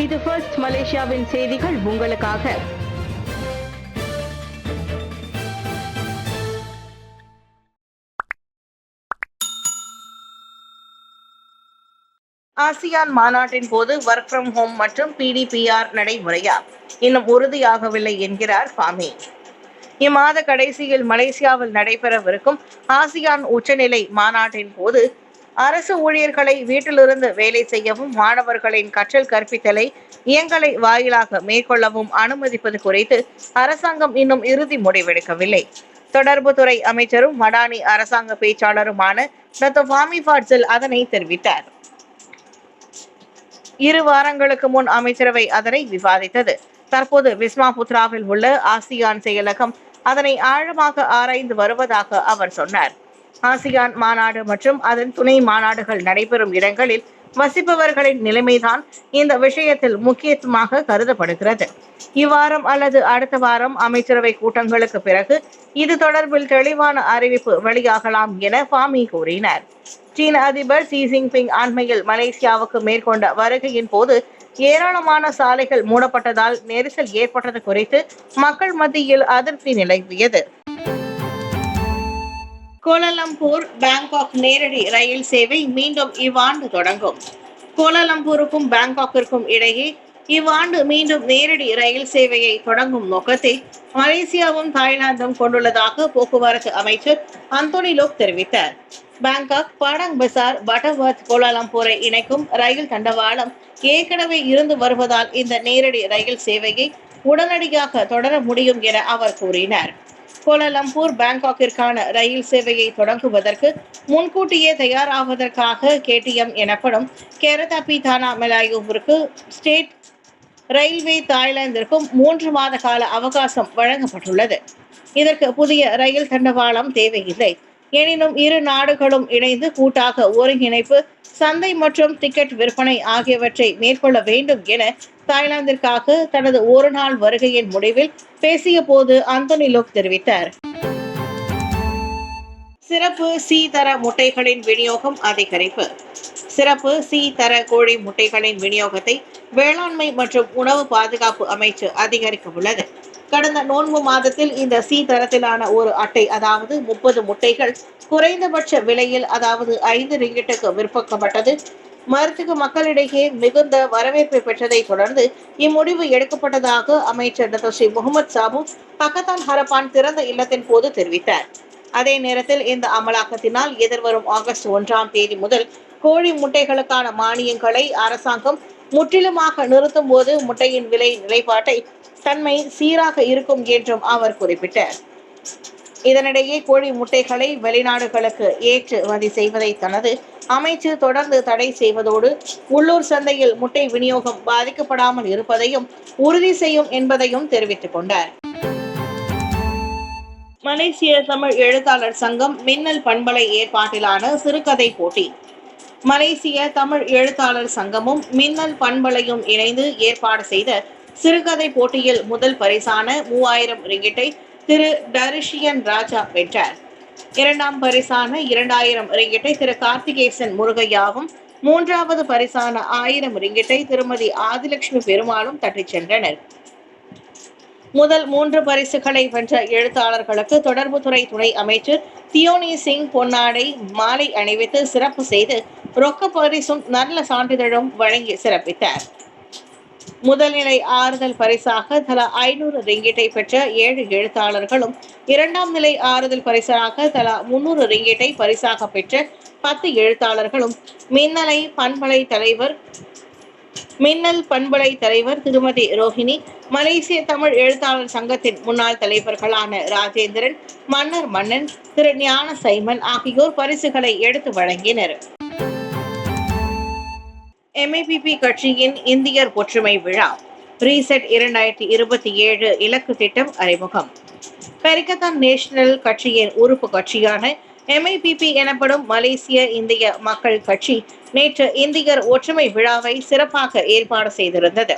இது ஃபர்ஸ்ட் மலேசியாவின் செய்திகள் உங்களுக்காக. ஆசியான் மாநாட்டின் போது ஒர்க் ஃப்ரம் ஹோம் மற்றும் பிடிபிஆர் நடைமுறையா இன்னும் உறுதியாகவில்லை என்கிறார் ஃபாமி. இம்மாத கடைசியில் மலேசியாவில் நடைபெறவிருக்கும் ஆசியான் உச்சநிலை மாநாட்டின் போது அரசு ஊழியர்களை வீட்டிலிருந்து வேலை செய்யவும் மாணவர்களின் கற்றல் கற்பித்தலை இயங்கலை வாயிலாக மேற்கொள்ளவும் அனுமதிப்பது குறித்து அரசாங்கம் இன்னும் இறுதி முடிவெடுக்கவில்லை. தொடர்புத்துறை அமைச்சரும் மடானி அரசாங்க பேச்சாளருமான டாக்டர் ஃபாமி ஃபாட்சில் அதனை தெரிவித்தார். 2 வாரங்களுக்கு முன் அமைச்சரவை அதனை விவாதித்தது. தற்போது விஸ்மா புத்ராவில் உள்ள ஆசியான் செயலகம் அதனை ஆழமாக ஆராய்ந்து வருவதாக அவர் சொன்னார். ஆசியான் மாநாடு மற்றும் அதன் துணை மாநாடுகள் நடைபெறும் இடங்களில் வசிப்பவர்களின் நிலைமைதான் இந்த விஷயத்தில் முக்கியத்துவமாக கருதப்படுகிறது. இவ்வாரம் அல்லது அடுத்த வாரம் அமைச்சரவை கூட்டங்களுக்கு பிறகு இது தொடர்பில் தெளிவான அறிவிப்பு வெளியாகலாம் என ஃபாமி கூறினார். சீன அதிபர் ஷி ஜின்பிங் அண்மையில் மலேசியாவுக்கு மேற்கொண்ட வருகையின் போது ஏராளமான சாலைகள் மூடப்பட்டதால் நெரிசல் ஏற்பட்டது குறித்து மக்கள் மத்தியில் அதிருப்தி நிலவியது. கோலாலம்பூர் பாங்காக் நேரடி ரயில் சேவை மீண்டும் இவ்வாண்டு தொடங்கும். கோலாலம்பூருக்கும் பாங்காக்கிற்கும் இடையே இவ்வாண்டு மீண்டும் நேரடி ரயில் சேவையை தொடங்கும் நோக்கத்தை மலேசியாவும் தாய்லாந்தும் கொண்டுள்ளதாக போக்குவரத்து அமைச்சர் அந்தோனி லோக் தெரிவித்தார். பாங்காக், பாடாங் பசார், பட்டர்வர்த், கோலாலம்பூரை இணைக்கும் ரயில் தண்டவாளம் ஏற்கனவே இருந்து வருவதால் இந்த நேரடி ரயில் சேவையை உடனடியாக தொடர முடியும் என அவர் கூறினார். கோலாலம்பூர் பாங்காக்கிற்கான ரயில் சேவையை தொடங்குவதற்கு முன்கூட்டியே தயாராவதற்காக கேடிஎம் எனப்படும் கேரதாபி தானா மெலாயுவிற்கு ஸ்டேட் ரயில்வே தாய்லாந்திற்கும் 3 மாத கால அவகாசம் வழங்கப்பட்டுள்ளது. இதற்கு புதிய ரயில் தண்டவாளம் தேவையில்லை. எனினும் 2 நாடுகளும் இணைந்து கூட்டாக ஒருங்கிணைப்பு, சந்தை மற்றும் டிக்கெட் விற்பனை ஆகியவற்றை மேற்கொள்ள வேண்டும் என தாய்லாந்திற்காக தனது 1 நாள் வருகையின் முடிவில் பேசிய போது அந்தோனி லோக் தெரிவித்தார். சிறப்பு சி தர முட்டைகளின் விநியோகம் அதிகரிப்பு. சிறப்பு சி தர கோழி முட்டைகளின் விநியோகத்தை வேளாண்மை மற்றும் உணவு பாதுகாப்பு அமைச்சு அதிகரிக்க உள்ளது. கடந்த நோன்பு மாதத்தில் இந்த சி தரத்திலான ஒரு அட்டை, அதாவது 30 முட்டைகள் குறைந்தபட்ச விலையில், அதாவது 5 ரிங்கிட்டுக்கு விற்பக்கப்பட்டது. மருத்துவ மக்களிடையே மிகுந்த வரவேற்பை பெற்றதை தொடர்ந்து இம்முடிவு எடுக்கப்பட்டதாக அமைச்சர் டாக்டர் ஸ்ரீ முகமது சாபு பக்கத்தான் ஹரப்பான் திறந்த இல்லத்தின் போது தெரிவித்தார். அதே நேரத்தில் இந்த அமலாக்கத்தினால் எதிர்வரும் ஆகஸ்ட் 1ஆம் தேதி முதல் கோழி முட்டைகளுக்கான மானியங்களை அரசாங்கம் முற்றிலுமாக நிறுத்தும் போது முட்டையின் விலை நிலைப்பாட்டை தன்மை சீராக இருக்கும் என்றும் அவர் குறிப்பிட்டார். இதனிடையே கோழி முட்டைகளை வெளிநாடுகளுக்கு ஏற்றுமதி செய்வதை தனது அமைச்சு தொடர்ந்து தடை செய்வதோடு உள்ளூர் சந்தையில் முட்டை விநியோகம் பாதிக்கப்படாமல் இருப்பதையும் உறுதி செய்யும் என்பதையும் தெரிவித்துக் கொண்டார். மலேசிய தமிழ் எழுத்தாளர் சங்கம் மின்னல் பண்பலை ஏற்பாட்டிலான சிறுகதை போட்டி. மலேசிய தமிழ் எழுத்தாளர் சங்கமும் மின்னல் பண்பலையும் இணைந்து ஏற்பாடு செய்த சிறுகதை போட்டியில் முதல் பரிசான 3000 ரிங்கிட்டை திரு டரிஷியன் ராஜா வென்றார். 2ஆம் பரிசான 2000 ரிங்கிட்டை திரு கார்த்திகேசன் முருகையாவும், 3வது பரிசான 1000 ரிங்கிட்டை திருமதி ஆதிலட்சுமி பெருமாளும் தட்டிச் சென்றனர். முதல் 3 பரிசுகளை வென்ற எழுத்தாளர்களுக்கு தொடர்புத்துறை துணை அமைச்சர் தியோனி சிங் பொன்னாடை மாலை அணிவித்து சிறப்பு செய்து ரொக்க பரிசும் நல்ல சான்றிதழும் வழங்கி சிறப்பித்தார். முதல் நிலை ஆறுதல் பரிசாக தலா 500 ரிங்கிட்டை பெற்ற 7 எழுத்தாளர்களும், 2ஆம் நிலை ஆறுதல் பரிசாக தலா 300 ரிங்கிட்டை பரிசாக பெற்ற 10 எழுத்தாளர்களும், மின்னல் பண்பலை தலைவர் திருமதி ரோஹிணி, மலேசிய தமிழ் எழுத்தாளர் சங்கத்தின் முன்னாள் தலைவர்களான ராஜேந்திரன், மன்னர் மன்னன், திரு ஞான சைமன் ஆகியோர் பரிசுகளை எடுத்து வழங்கினர். MAPP கட்சியின் இந்தியர் ஒற்றுமை விழா ரீசெட் 2027 இலக்கு திட்டம் அறிமுகம். பெரிக்கத்தான் நேஷனல் கட்சியின் உறுப்பு கட்சியான MAPP எனப்படும் மலேசிய இந்திய மக்கள் கட்சி நேற்று இந்தியர் ஒற்றுமை விழாவை சிறப்பாக ஏற்பாடு செய்திருந்தது.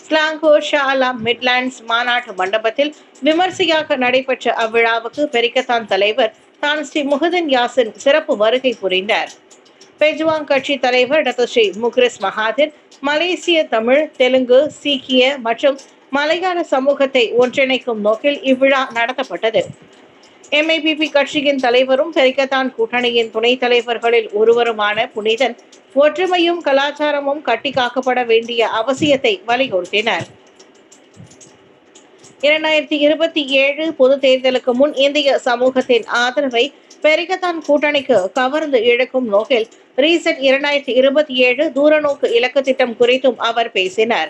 ஸ்லாங்கூர் ஷா அலாம் மிட்லாண்ட்ஸ் மாநாட்டு மண்டபத்தில் விமர்சையாக நடைபெற்ற அவ்விழாவுக்கு பெரிக்கத்தான் தலைவர் தான் ஸ்ரீ முஹிதீன் யாசின் சிறப்பு வருகை புரிந்தார். பெஜ்வாங் கட்சி தலைவர் டாக்டர் ஸ்ரீ முக்ரிஸ் மகாதிர் மலேசிய தமிழ், தெலுங்கு, சீக்கிய மற்றும் மலையாள சமூகத்தை ஒன்றிணைக்கும் நோக்கில் இவ்விழா நடத்தப்பட்டது. MIPP கட்சியின் தலைவரும் பெரிக்கத்தான் கூட்டணியின் துணைத் தலைவர்களில் ஒருவருமான புனிதன் ஒற்றுமையும் கலாச்சாரமும் கட்டி காக்கப்பட வேண்டிய அவசியத்தை வலியுறுத்தினர். 2027 பொது தேர்தலுக்கு முன் இந்திய சமூகத்தின் ஆதரவை பெரிக்கத்தான் கூட்டணிக்கு கவர்ந்து இழுக்கும் நோக்கில் ரீசெட் 2027 தூரநோக்கு இலக்கு திட்டம் குறித்தும் அவர் பேசினார்.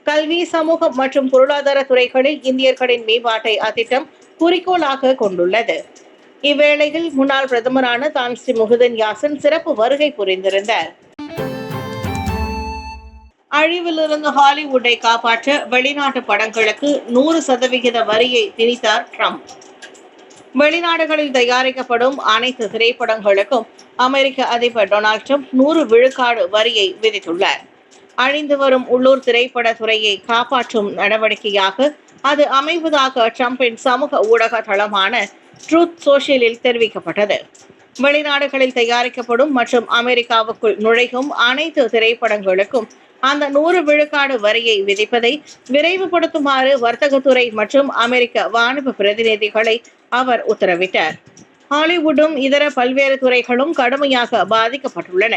கல்வி, சமூகம் மற்றும் பொருளாதார துறைகளில் இந்தியர்களின் மேம்பாட்டை அத்திட்டம் குறிக்கோளாக கொண்டுள்ளது. இவ்வேளையில் முன்னாள் பிரதமரான தான் ஸ்ரீ முஹிதீன் யாசின் சிறப்பு வருகை புரிந்திருந்தார். அழிவிலிருந்து ஹாலிவுட்டை காப்பாற்ற வெளிநாட்டு படங்களுக்கு 100% வரியை திணித்தார் ட்ரம்ப். வெளிநாடுகளில் தயாரிக்கப்படும் அனைத்து திரைப்படங்களுக்கும் அமெரிக்க அதிபர் டொனால்ட் ட்ரம்ப் 100% வரியை விதித்துள்ளார். அழிந்து வரும் உள்ளூர் திரைப்பட துறையை காப்பாற்றும் நடவடிக்கையாக அது அமைவதாக ட்ரம்பின் சமூக ஊடக தளமான ட்ரூத் சோஷியலில் தெரிவிக்கப்பட்டது. வெளிநாடுகளில் தயாரிக்கப்படும் மற்றும் அமெரிக்காவுக்குள் நுழையும் அனைத்து திரைப்படங்களுக்கும் அந்த 100% வரியை விதிப்பதை விரைவுபடுத்துமாறு வர்த்தகத்துறை மற்றும் அமெரிக்க வாணிப பிரதிநிதிகளை அவர் உத்தரவிட்டார். ஹாலிவுட்டும் இதர பல்வேறு துறைகளும் கடுமையாக பாதிக்கப்பட்டுள்ளன.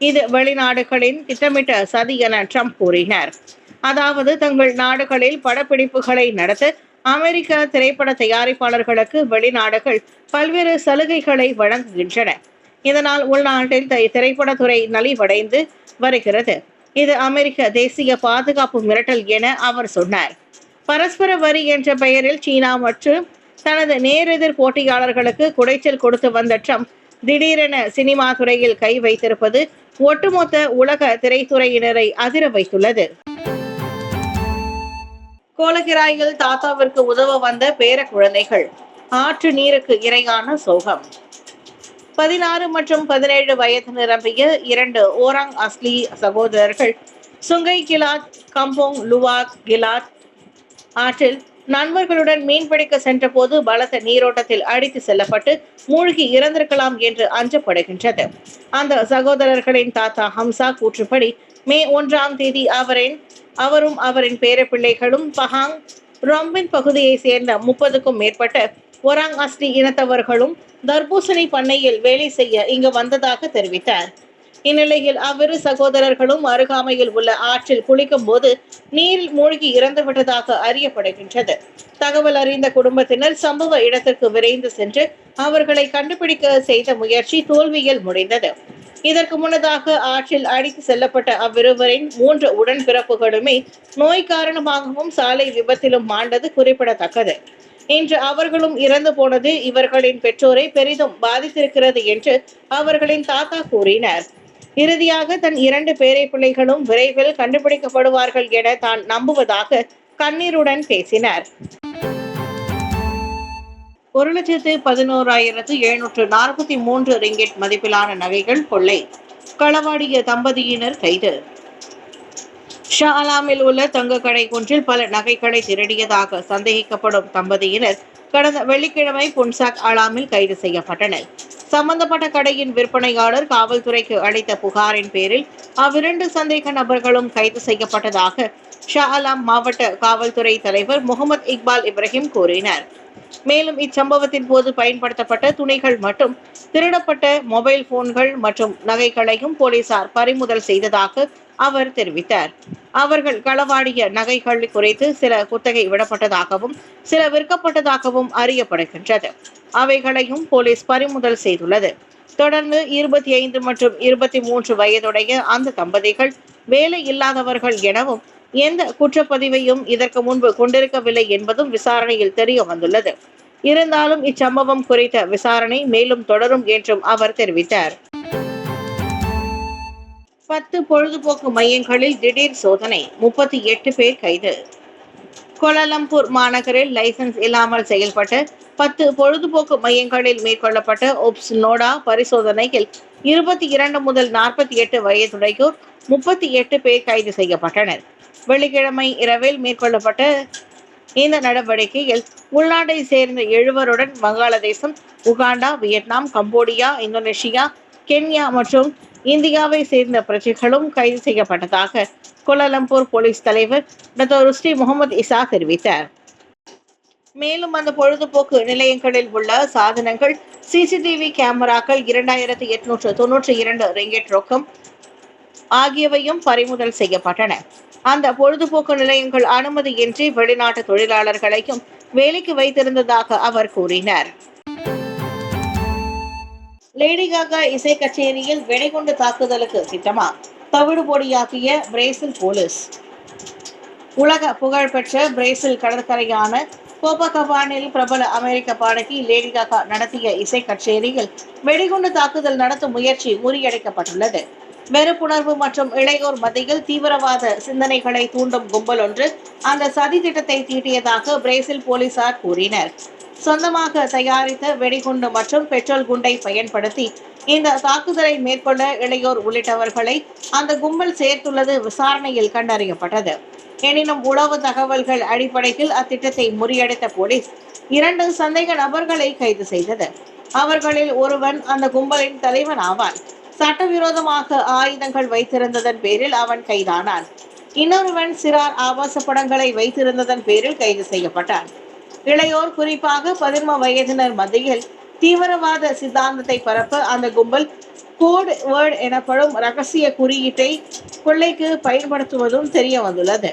இது வெளிநாடுகளின் திட்டமிட்ட சதி என ட்ரம்ப் கூறினார். அதாவது தங்கள் நாடுகளில் படப்பிடிப்புகளை நடத்த அமெரிக்க திரைப்பட தயாரிப்பாளர்களுக்கு வெளிநாடுகள் பல்வேறு சலுகைகளை வழங்குகின்றன. இதனால் உள்நாட்டில் திரைப்படத்துறை நலிவடைந்து வருகிறது. இது அமெரிக்க தேசிய பாதுகாப்பு மிரட்டல் என அவர் சொன்னார். பரஸ்பர வரி என்ற பெயரில் சீனா மற்றும் தனது நேரெதிர் போட்டியாளர்களுக்கு குடைச்சல் கொடுத்து வந்த ட்ரம்ப் திடீரென சினிமா துறையில் கை வைத்திருப்பது ஒட்டுமொத்த உலக திரைத்துறையினரை அதிர வைத்துள்ளது. கோலகிராயில் தாத்தாவிற்கு உதவ வந்த பேர குழந்தைகள் ஆற்று நீருக்கு இரையான சோகம். 16 மற்றும் 17 வயது நிரம்பிய 2 ஓராங் அஸ்லி சகோதரர்கள் Sungai cloth, Kampung luwak cloth ஆற்றில் நண்பர்களுடன் மீன்பிடிக்க சென்றபோது பலத்த நீரோட்டத்தில் அடித்து செல்லப்பட்டு மூழ்கி இறந்திருக்கலாம் என்று அஞ்சப்படுகின்றது. அந்த சகோதரர்களின் தாத்தா ஹம்சா கூற்றுப்படி மே 1ஆம் தேதி அவரும் அவரின் பேரப்பிள்ளைகளும் பஹாங் ரொம்பின் பகுதியை சேர்ந்த 30க்கும் மேற்பட்ட ஒராங் அஸ்லி இனத்தவர்களும் தர்பூசணி பண்ணையில் வேலை செய்ய இங்கு வந்ததாக தெரிவித்தார். இந்நிலையில் அவ்விரு சகோதரர்களும் அருகாமையில் உள்ள ஆற்றில் குளிக்கும் போது நீரில் மூழ்கி இறந்துவிட்டதாக அறியப்படுகின்றது. தகவல் அறிந்த குடும்பத்தினர் சம்பவ இடத்திற்கு விரைந்து சென்று அவர்களை கண்டுபிடிக்க செய்த முயற்சி தோல்வியில் முடிந்தது. இதற்கு முன்னதாக ஆற்றில் அடித்து செல்லப்பட்ட அவ்விருவரின் 3 உடன்பிறப்புகளுமே நோய் காரணமாகவும் சாலை விபத்திலும் மாண்டது குறிப்பிடத்தக்கது. இன்று அவர்களும் இறந்து போனது இவர்களின் பெற்றோரை பெரிதும் பாதித்திருக்கிறது என்று அவர்களின் தாத்தா கூறினார். இறுதியாக தன் 2 பேரை பிள்ளைகளும் விரைவில் கண்டுபிடிக்கப்படுவார்கள் என தான் நம்புவதாக கண்ணீருடன் பேசினார். 1,11,743 ரிங்கிட் மதிப்பிலான நகைகள் கொள்ளை, களவாடிய தம்பதியினர் கைது. ஷா அலாமில் உள்ள தங்க கடை ஒன்றில் பல நகைகளை திருடியதாக சந்தேகிக்கப்படும் தம்பதியினர் கடந்த வெள்ளிக்கிழமை புன்சாக் அலாமில் கைது செய்யப்பட்டனர். சம்பந்தப்பட்ட கடையின் விற்பனையாளர் காவல்துறைக்கு அளித்த புகாரின் பேரில் அவ்விரண்டு சந்தேக நபர்களும் கைது செய்யப்பட்டதாக ஷா அலாம் மாவட்ட காவல்துறை தலைவர் முகமது இக்பால் இப்ராஹிம் கூறினார். மேலும் இச்சம்பவத்தின் போது பயன்படுத்தப்பட்ட துணிகள் மற்றும் திருடப்பட்ட மொபைல் போன்கள் மற்றும் நகைகளையும் போலீசார் பறிமுதல் செய்ததாக அவர் தெரிவித்தார். அவர்கள் களவாடிய நகைகள் குறித்து சில குத்தகை விடப்பட்டதாகவும் சில விற்கப்பட்டதாகவும் அறியப்படுகின்றது. அவைகளையும் போலீஸ் பறிமுதல் செய்துள்ளது. தொடர்ந்து 25 மற்றும் 23 வயதுடைய அந்த தம்பதிகள் வேலை இல்லாதவர்கள் எனவும் எந்த குற்றப்பதிவையும் இதற்கு முன்பு கொண்டிருக்கவில்லை என்பதும் விசாரணையில் தெரிய வந்துள்ளது. இருந்தாலும் இச்சம்பவம் குறித்த விசாரணை மேலும் தொடரும் என்றும் அவர் தெரிவித்தார். 10 பொழுதுபோக்கு மையங்களில் திடீர் சோதனை, 38 பேர் கைது. கோலாலம்பூர் மாநகரில் லைசன்ஸ் இல்லாமல் செயல்பட்ட 10 பொழுதுபோக்கு மையங்களில் மேற்கொள்ளப்பட்ட ஒப்ஸ் நோடா பரிசோதனையில் 22 முதல் 48 வயதுடையோர் 38 பேர் கைது செய்யப்பட்டனர். வெள்ளிக்கிழமை இரவில் மேற்கொள்ளப்பட்ட இந்த நடவடிக்கையில் உள்நாட்டை சேர்ந்த 7 Vangaladesam, Uganda, Vietnam, Cambodia, Indonesia, Kenya மற்றும் இந்தியாவை சேர்ந்த பிரஜைகளும் கைது செய்யப்பட்டதாக கோலாலம்பூர் போலீஸ் தலைவர் டாக்டர் ருஸ்டி முகமது இசா தெரிவித்தார். மேலும் அந்த பொழுதுபோக்கு நிலையங்களில் உள்ள சாதனங்கள், சிசிடிவி கேமராக்கள், 2892 ரிங்கெட் ரொக்கம் ஆகியவையும் பறிமுதல் செய்யப்பட்டன. அந்த பொழுதுபோக்கு நிலையங்கள் அனுமதியின்றி வெளிநாட்டு தொழிலாளர்களையும் வேலைக்கு வைத்திருந்ததாக அவர் கூறினார். லேடி காகா இசை கச்சேரியில் வெடிகுண்டு தாக்குதலுக்கு திட்டமா? தவிடுபொடியாக்கிய பிரேசில் போலீஸ். உலக புகழ்பெற்ற பிரேசில் கடற்கரையான கோபகபானில் பிரபல அமெரிக்க பாடகி லேடி காகா நடத்திய இசை கச்சேரியில் வெடிகுண்டு தாக்குதல் நடத்தும் முயற்சி முறியடிக்கப்பட்டுள்ளது. வெறுப்புணர்வு மற்றும் இளையோர் மத்தியில் தீவிரவாத சிந்தனைகளை தூண்டும் கும்பல் ஒன்று அந்த சதி திட்டத்தை தீட்டியதாக பிரேசில் போலீசார் கூறினர். சொந்தமாக தயாரித்த வெடிகுண்டு மற்றும் பெட்ரோல் குண்டை பயன்படுத்தி இந்த தாக்குதலை மேற்கொள்ள இளையோர் உள்ளிட்டவர்களை அந்த கும்பல் சேர்த்துள்ளது விசாரணையில் கண்டறியப்பட்டது. எனினும் உளவு தகவல்கள் அடிப்படையில் அத்திட்டத்தை முறியடித்த போலீஸ் 2 சந்தேக நபர்களை கைது செய்தது. அவர்களில் ஒருவன் அந்த கும்பலின் தலைவன் ஆவான். சட்டவிரோதமாக ஆயுதங்கள் வைத்திருந்ததன் பேரில் அவன் கைதானான். இன்னொருவன் சிறார் ஆபாச படங்களை வைத்திருந்ததன் பேரில் கைது செய்யப்பட்டான். இளையோர், குறிப்பாக 11 வயதினர் மத்தியில் தீவிரவாத சித்தாந்தத்தை பரப்ப அந்த கும்பல் கோட் வேர்ட் எனப்படும் ரகசிய குறியீட்டை கொள்ளைக்கு பயன்படுத்துவதும் தெரிய வந்துள்ளது.